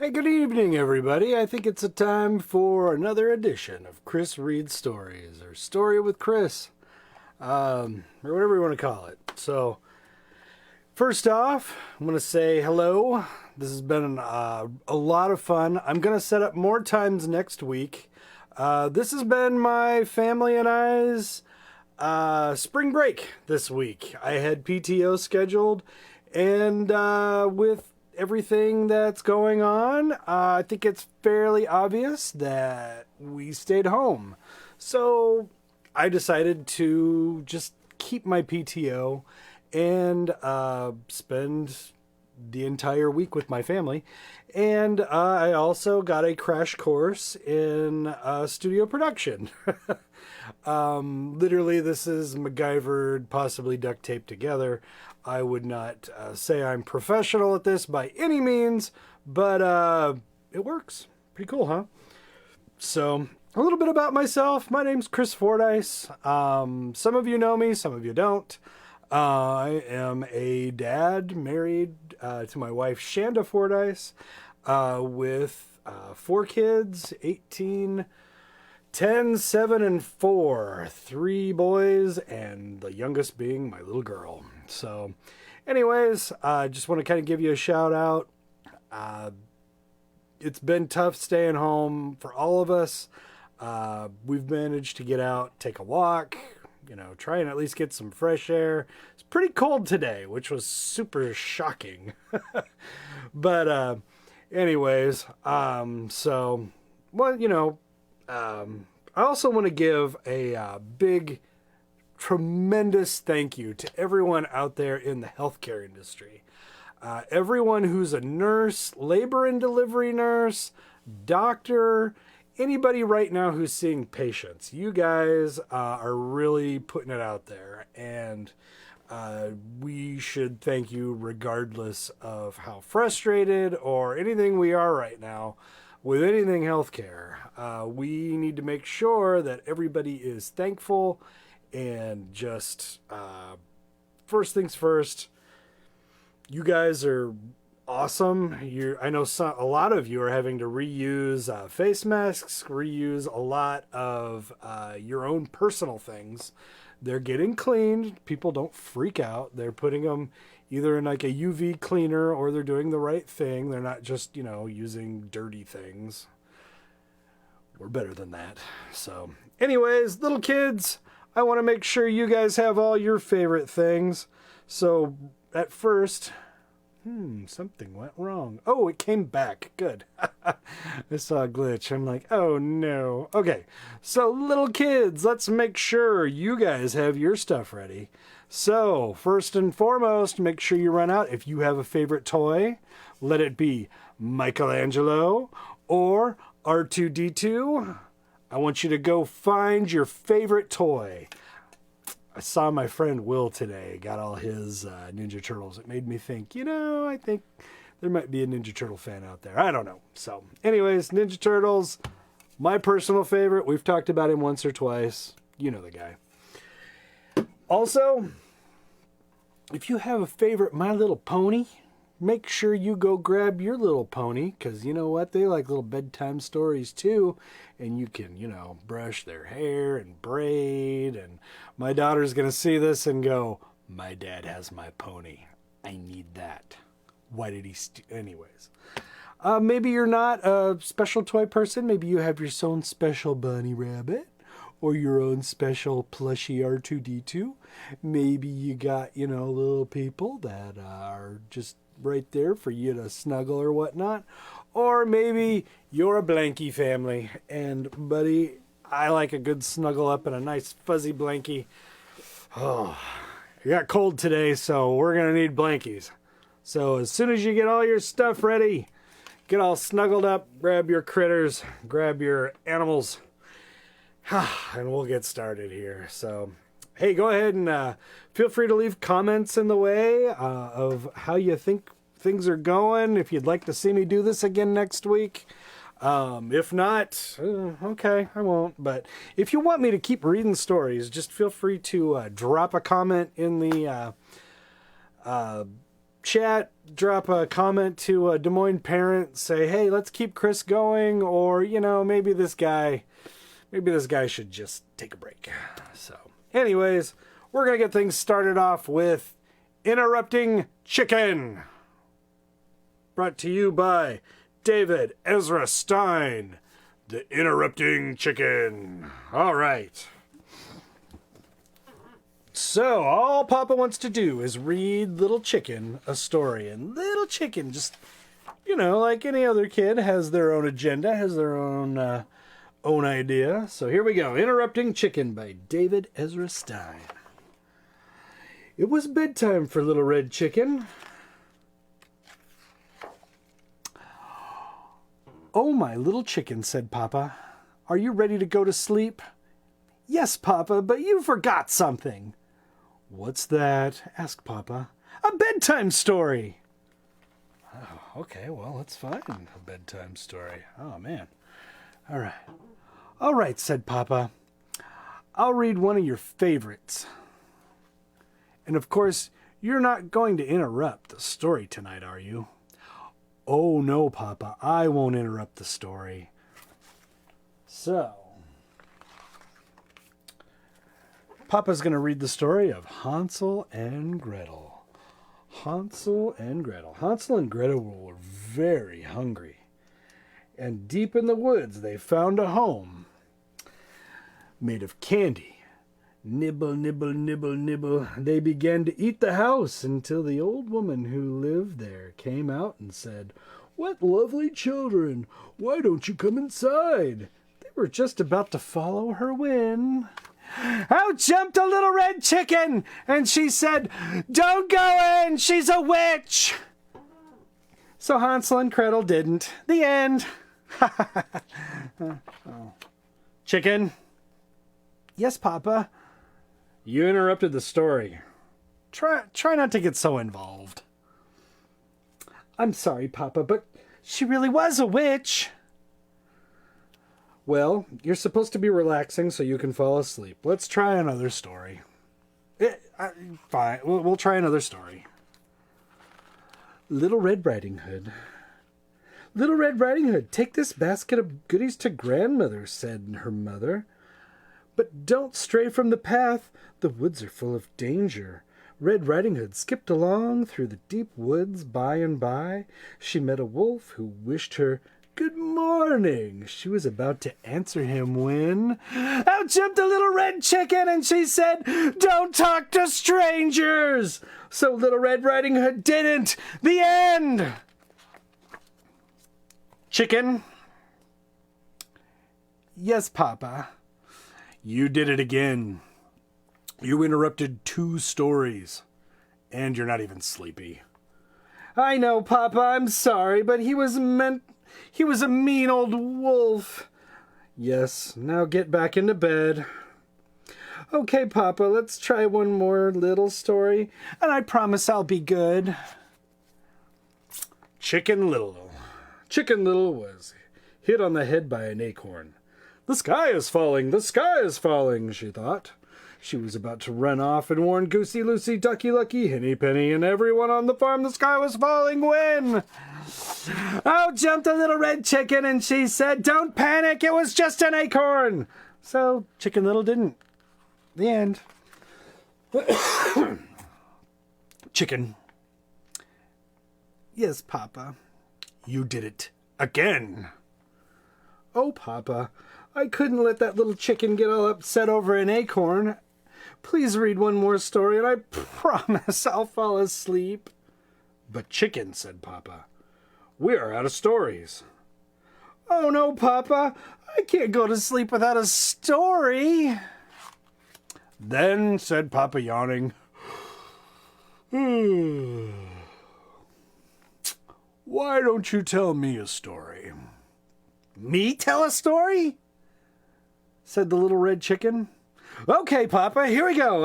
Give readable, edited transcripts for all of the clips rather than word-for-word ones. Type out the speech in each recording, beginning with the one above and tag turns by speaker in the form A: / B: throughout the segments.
A: Hey, good evening, everybody. I think it's a time for another edition of Chris Reads Stories, or Story with Chris, or whatever you want to call it. So, first off, I'm going to say hello. This has been a lot of fun. I'm going to set up more times next week. This has been my family and I's spring break this week. I had PTO scheduled, and with everything that's going on, I think it's fairly obvious that we stayed home. So I decided to just keep my PTO and spend the entire week with my family. And I also got a crash course in studio production. Literally, this is MacGyvered, possibly duct taped together. I would not say I'm professional at this by any means, but it works. Pretty cool, huh? So, a little bit about myself. My name's Chris Fordyce. Some of you know me, some of you don't. I am a dad, married to my wife, Shanda Fordyce, with 4 kids, 18, 10, 7, and 4. 3 boys, and the youngest being my little girl. So, anyways, I just want to kind of give you a shout out. It's been tough staying home for all of us. We've managed to get out, take a walk, try and at least get some fresh air. It's pretty cold today, which was super shocking. But anyways, so, well, I also want to give a big, tremendous thank you to everyone out there in the healthcare industry. Everyone who's a nurse, labor and delivery nurse, doctor, anybody right now who's seeing patients. You guys are really putting it out there, and we should thank you regardless of how frustrated or anything we are right now with anything healthcare. We need to make sure that everybody is thankful and just first things first. You guys are awesome. I know a lot of you are having to reuse face masks, reuse a lot of your own personal things. They're getting cleaned. People don't freak out. They're putting them either in like a UV cleaner, or they're doing the right thing. They're not just, using dirty things. We're better than that. So, anyways, little kids, I want to make sure you guys have all your favorite things. So, at first, something went wrong. Oh, it came back. Good. I saw a glitch. I'm like, oh no. Okay, so little kids, let's make sure you guys have your stuff ready. So, first and foremost, make sure you run out. If you have a favorite toy, let it be Michelangelo or R2-D2. I want you to go find your favorite toy. I saw my friend Will today, got all his Ninja Turtles. It made me think, I think there might be a Ninja Turtle fan out there. I don't know. So, anyways, Ninja Turtles, my personal favorite. We've talked about him once or twice. You know the guy. Also, if you have a favorite My Little Pony, make sure you go grab your little pony, because you know what? They like little bedtime stories too. And you can, brush their hair and braid. And my daughter's going to see this and go, my dad has my pony. I need that. Why did he anyways. Maybe you're not a special toy person. Maybe you have your own special bunny rabbit, or your own special plushie R2-D2. Maybe you got, little people that are just right there for you to snuggle or whatnot. Or maybe you're a blankie family, and buddy, I like a good snuggle up in a nice fuzzy blankie. Oh, it got cold today, so we're going to need blankies. So as soon as you get all your stuff ready, get all snuggled up, grab your critters, grab your animals, and we'll get started here. So, hey, go ahead and feel free to leave comments in the way of how you think things are going. If you'd like to see me do this again next week. If not, okay, I won't. But if you want me to keep reading stories, just feel free to drop a comment in the chat, drop a comment to a Des Moines Parent, say, hey, let's keep Chris going, or, maybe this guy should just take a break. So, anyways, we're going to get things started off with Interrupting Chicken. Brought to you by David Ezra Stein, the Interrupting Chicken. All right. So, all Papa wants to do is read Little Chicken a story. And Little Chicken, just, like any other kid, has their own agenda, has their own idea. So here we go. Interrupting Chicken by David Ezra Stein. It was bedtime for Little Red Chicken. Oh, my little chicken, said Papa. Are you ready to go to sleep? Yes, Papa, but you forgot something. What's that? Asked Papa. A bedtime story. Oh, okay, well, let's find a bedtime story. Oh, man. All right. All right, said Papa. I'll read one of your favorites. And of course, you're not going to interrupt the story tonight, are you? Oh, no, Papa, I won't interrupt the story. So, Papa's going to read the story of Hansel and Gretel. Hansel and Gretel. Hansel and Gretel were very hungry. And deep in the woods, they found a home made of candy. Nibble, nibble, nibble, nibble. They began to eat the house until the old woman who lived there came out and said, "What lovely children! Why don't you come inside?" They were just about to follow her when out jumped a little red chicken, and she said, "Don't go in, she's a witch." So Hansel and Gretel didn't. The end. Oh. Chicken? Yes, Papa. You interrupted the story. Try not to get so involved. I'm sorry, Papa, but she really was a witch. Well, you're supposed to be relaxing so you can fall asleep. Let's try another story. Fine, we'll try another story. Little Red Riding Hood. Little Red Riding Hood, take this basket of goodies to grandmother, said her mother. But don't stray from the path. The woods are full of danger. Red Riding Hood skipped along through the deep woods. By and by, she met a wolf who wished her good morning. She was about to answer him when out jumped a little red chicken, and she said, "Don't talk to strangers." So Little Red Riding Hood didn't. The end. Chicken? Yes, Papa. You did it again. You interrupted 2 stories, and you're not even sleepy. I know, Papa, I'm sorry, but he was a mean old wolf. Yes, now get back into bed. Okay, Papa, let's try one more little story, and I promise I'll be good. Chicken Little. Chicken Little was hit on the head by an acorn. The sky is falling, the sky is falling, she thought. She was about to run off and warn Goosey, Lucy, Ducky, Lucky, Henny Penny, and everyone on the farm the sky was falling when out jumped a little red chicken, and she said, "Don't panic, it was just an acorn." So Chicken Little didn't. The end. Chicken. Yes, Papa. You did it again. Oh, Papa, I couldn't let that little chicken get all upset over an acorn. Please read one more story, and I promise I'll fall asleep. But Chicken, said Papa, we are out of stories. Oh, no, Papa, I can't go to sleep without a story. Then, said Papa, yawning, why don't you tell me a story? Me tell a story? Said the little red chicken. Okay, Papa, here we go.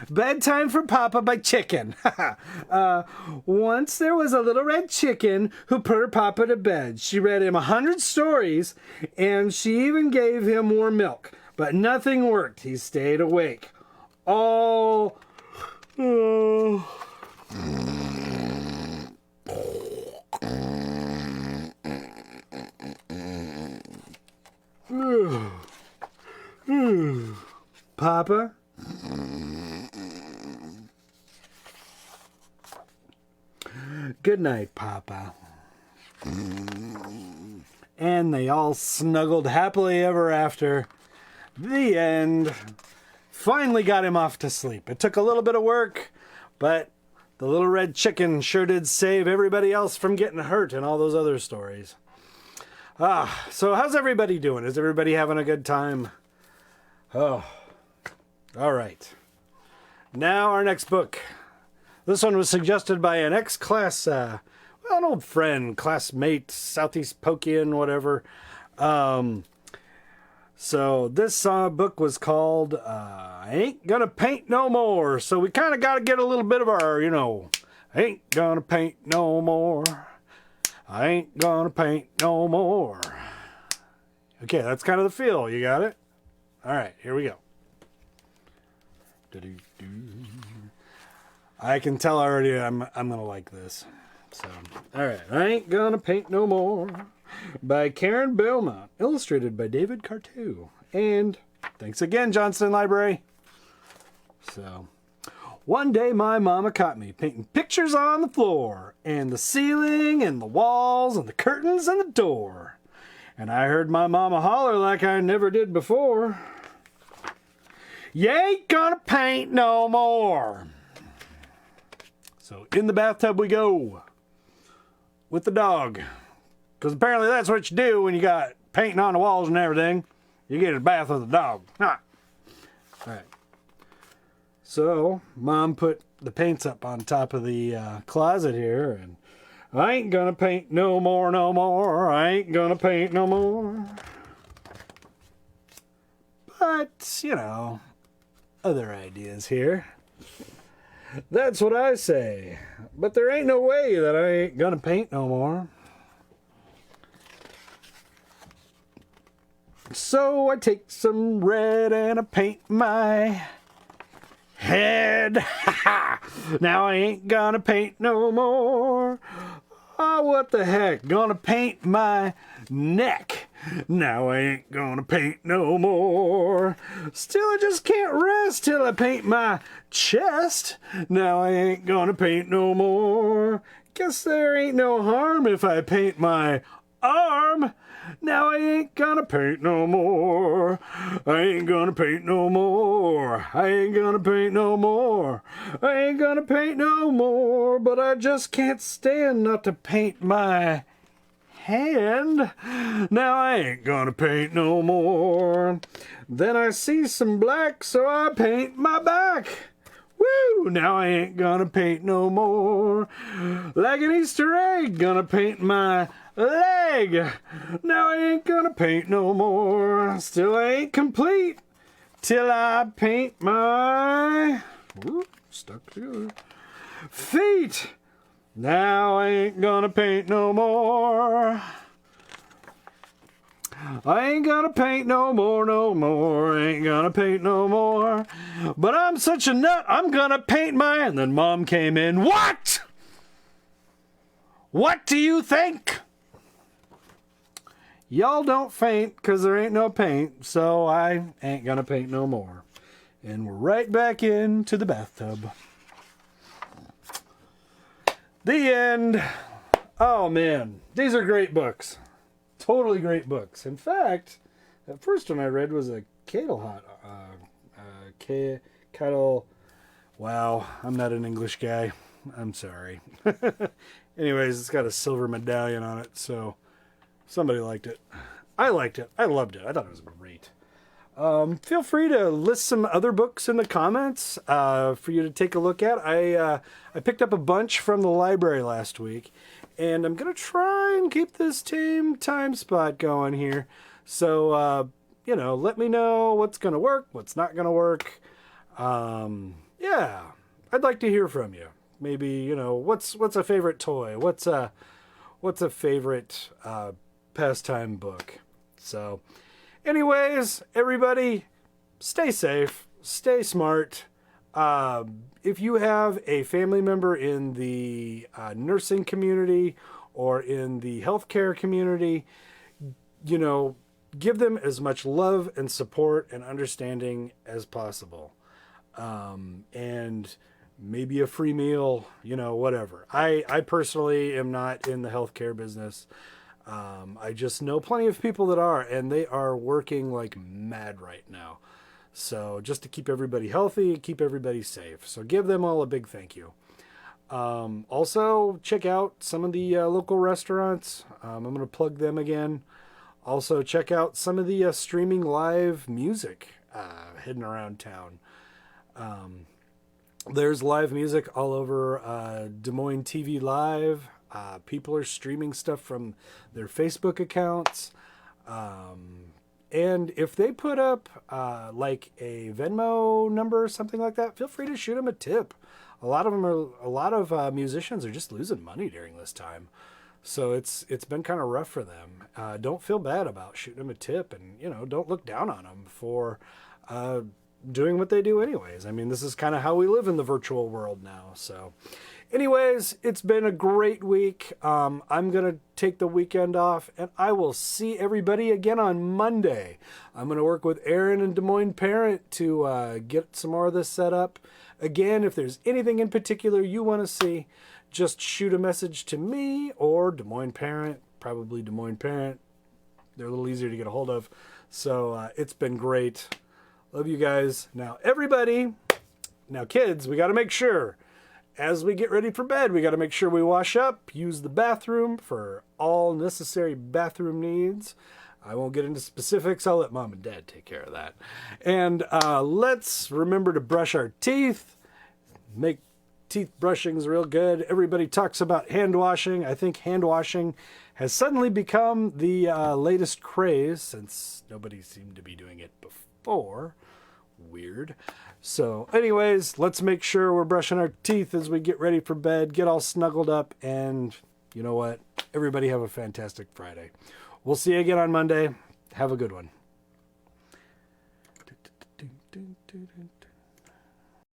A: Bedtime for Papa by Chicken. Once there was a little red chicken who put her Papa to bed. She read him 100 stories, and she even gave him more milk. But nothing worked. He stayed awake. all... Papa? Good night, Papa. And they all snuggled happily ever after. The end. Finally got him off to sleep. It took a little bit of work, but the little red chicken sure did save everybody else from getting hurt in all those other stories. So how's everybody doing? Is everybody having a good time? Oh, all right. Now our next book. This one was suggested by an ex-class, an old friend, classmate, Southeast Pokian, whatever. So this book was called I Ain't Gonna Paint No More. So we kind of got to get a little bit of our, I ain't gonna paint no more. I ain't gonna paint no more. Okay, that's kind of the feel. You got it? All right, here we go. I can tell already I'm gonna like this. So, all right. I Ain't Gonna Paint No More by Karen Belmont, illustrated by David Cartu. And thanks again, Johnston Library. So, one day my mama caught me painting pictures on the floor and the ceiling and the walls and the curtains and the door. And I heard my mama holler like I never did before. You ain't gonna paint no more. So in the bathtub we go with the dog. Because apparently that's what you do when you got painting on the walls and everything. You get a bath with the dog. All right. So Mom put the paints up on top of the closet here. And I ain't gonna paint no more, no more. I ain't gonna paint no more. But, other ideas here. That's what I say. But there ain't no way that I ain't gonna paint no more. So I take some red and I paint my head. Now I ain't gonna paint no more. Oh, what the heck? Gonna paint my neck. Now I ain't gonna paint no more. Still, I just can't rest till I paint my chest. Now I ain't gonna paint no more. Guess there ain't no harm if I paint my arm. Now I ain't gonna paint no more. I ain't gonna paint no more. I ain't gonna paint no more. I ain't gonna paint no more. But I just can't stand not to paint my hand. Now I ain't gonna paint no more. Then I see some black, so I paint my back. Woo! Now I ain't gonna paint no more. Like an Easter egg, gonna paint my leg. Now I ain't gonna paint no more. Still I ain't complete till I paint my stuck together feet. Now I ain't gonna paint no more. I ain't gonna paint no more, no more. I ain't gonna paint no more. But I'm such a nut, I'm gonna paint my... And then Mom came in. What? What do you think? Y'all don't faint because there ain't no paint, so I ain't gonna paint no more. And we're right back into the bathtub. The end. Oh man, these are great books. Totally great books. In fact, the first one I read was a kettle. Wow, I'm not an English guy. I'm sorry. Anyways, it's got a silver medallion on it, so somebody liked it. I liked it. I loved it. I thought it was great. Feel free to list some other books in the comments for you to take a look at. I picked up a bunch from the library last week, and I'm going to try and keep this time spot going here. So, let me know what's going to work, what's not going to work. Yeah, I'd like to hear from you. Maybe, what's a favorite toy? What's a favorite pastime book? So, anyways, everybody, stay safe, stay smart. If you have a family member in the nursing community or in the healthcare community, you know, give them as much love and support and understanding as possible. And maybe a free meal, you know, whatever. I personally am not in the healthcare business. I just know plenty of people that are, and they are working like mad right now. So just to keep everybody healthy, keep everybody safe. So give them all a big thank you. Also, check out some of the local restaurants. I'm going to plug them again. Also, check out some of the streaming live music hidden around town. There's live music all over Des Moines TV Live. People are streaming stuff from their Facebook accounts. And if they put up like a Venmo number or something like that, feel free to shoot them a tip. A lot of musicians are just losing money during this time. So it's been kind of rough for them. Don't feel bad about shooting them a tip, and you know, don't look down on them for doing what they do anyways. I mean, this is kind of how we live in the virtual world now. So anyways, it's been a great week. I'm going to take the weekend off, and I will see everybody again on Monday. I'm going to work with Aaron and Des Moines Parent to get some more of this set up. Again, if there's anything in particular you want to see, just shoot a message to me or Des Moines Parent, probably Des Moines Parent. They're a little easier to get a hold of. So it's been great. Love you guys. Now, everybody, kids, we got to make sure, as we get ready for bed, we got to make sure we wash up, use the bathroom for all necessary bathroom needs. I won't get into specifics. I'll let Mom and Dad take care of that. And let's remember to brush our teeth, make teeth brushings real good. Everybody talks about hand washing. I think hand washing has suddenly become the latest craze since nobody seemed to be doing it before. Weird. So anyways, let's make sure we're brushing our teeth as we get ready for bed, get all snuggled up, and you know what? Everybody have a fantastic Friday. We'll see you again on Monday. Have a good one.